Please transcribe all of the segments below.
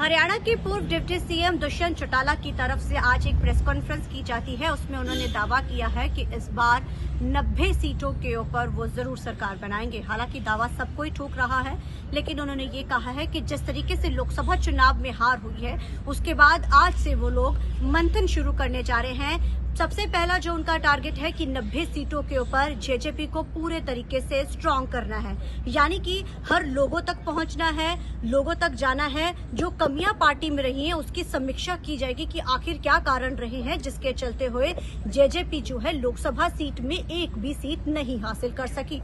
हरियाणा के पूर्व deputy CM Dushyant Chautala की तरफ से आज एक प्रेस कॉन्फ्रेंस की जाती है। उसमें उन्होंने दावा किया है कि इस बार 90 सीटों के ऊपर वो जरूर सरकार बनाएंगे। हालांकि दावा सब कोई ठोक रहा है, लेकिन उन्होंने ये कहा है कि जिस तरीके से लोकसभा चुनाव में हार हुई है, उसके बाद आज से वो लोग मंथन शुरू करने जा रहे हैं। सबसे पहला जो उनका टारगेट है कि 90 सीटों के ऊपर जेजेपी को पूरे तरीके से स्ट्रांग करना है, यानी कि हर लोगों तक पहुंचना है, लोगों तक जाना है। जो कमियां पार्टी में रही हैं उसकी समीक्षा की जाएगी कि आखिर क्या कारण रहे हैं जिसके चलते हुए जेजेपी जो है लोकसभा सीट में एक भी सीट नहीं हासिल कर सकी।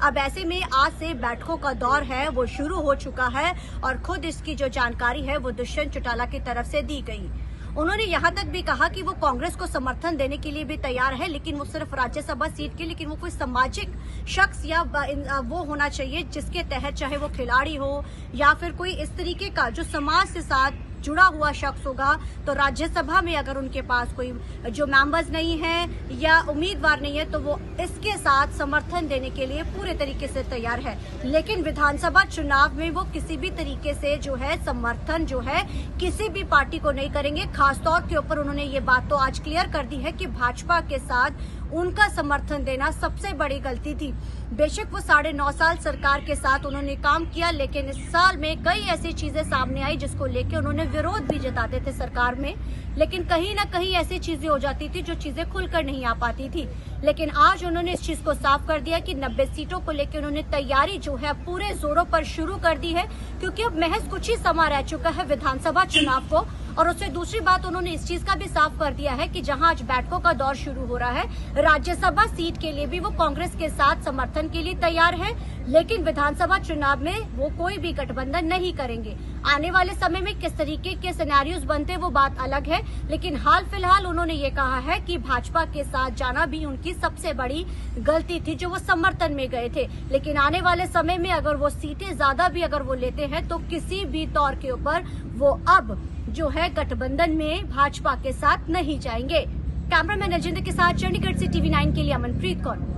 अब ऐसे में आज से बैठकों का दौर है वो शुरू हो चुका है और खुद इसकी जो जानकारी है वो दुष्यंत चौटाला की तरफ से दी गई। उन्होंने यहां तक भी कहा कि वो कांग्रेस को समर्थन देने के लिए भी तैयार है, लेकिन वो सिर्फ राज्यसभा सीट के, लेकिन वो कोई सामाजिक शख्स या वो होना चाहिए जिसके तहत चाहे वो खिलाड़ी हो या फिर कोई इस तरीके का जो समाज से साथ जुड़ा हुआ शख्स होगा। तो राज्यसभा में अगर उनके पास कोई जो मेंबर्स नहीं है या उम्मीदवार नहीं है तो वो इसके साथ समर्थन देने के लिए पूरे तरीके से तैयार है। लेकिन विधानसभा चुनाव में वो किसी भी तरीके से जो है समर्थन जो है किसी भी पार्टी को नहीं करेंगे। खासतौर के ऊपर उन्होंने ये बात तो आज क्लियर कर दी है कि भाजपा के साथ उनका समर्थन देना सबसे बड़ी गलती थी। बेशक वो 9.5 साल सरकार के साथ उन्होंने काम किया, लेकिन इस साल में कई ऐसी चीजें सामने आई जिसको लेके उन्होंने विरोध भी जताते थे सरकार में, लेकिन कहीं ना कहीं ऐसी चीजें हो जाती थी जो चीजें खुलकर नहीं आ पाती थी। लेकिन आज उन्होंने इस चीज को साफ कर दिया कि 90 सीटों को लेकर उन्होंने तैयारी जो है पूरे जोरों पर शुरू कर दी है, क्योंकि अब महज कुछ ही समय रह चुका है विधानसभा चुनाव को। और उससे दूसरी बात उन्होंने इस चीज का भी साफ कर दिया है कि जहां आज बैठकों का दौर शुरू हो रहा है, राज्यसभा सीट के लिए भी वो कांग्रेस के साथ समर्थन के लिए तैयार है, लेकिन विधानसभा चुनाव में वो कोई भी गठबंधन नहीं करेंगे। आने वाले समय में किस तरीके के सिनेरियोज बनते वो बात अलग है, लेकिन हाल फिलहाल उन्होंने ये कहा है कि भाजपा के साथ जाना भी उनकी सबसे बड़ी गलती थी जो वो समर्थन में गए थे। लेकिन आने वाले समय में अगर वो सीटें ज्यादा भी अगर वो लेते हैं तो किसी भी तौर के ऊपर वो अब जो है गठबंधन में भाजपा के साथ नहीं जाएंगे। कैमरामैन राजेंद्र के साथ चंडीगढ़ से TV9 के लिए अमनप्रीत कौर।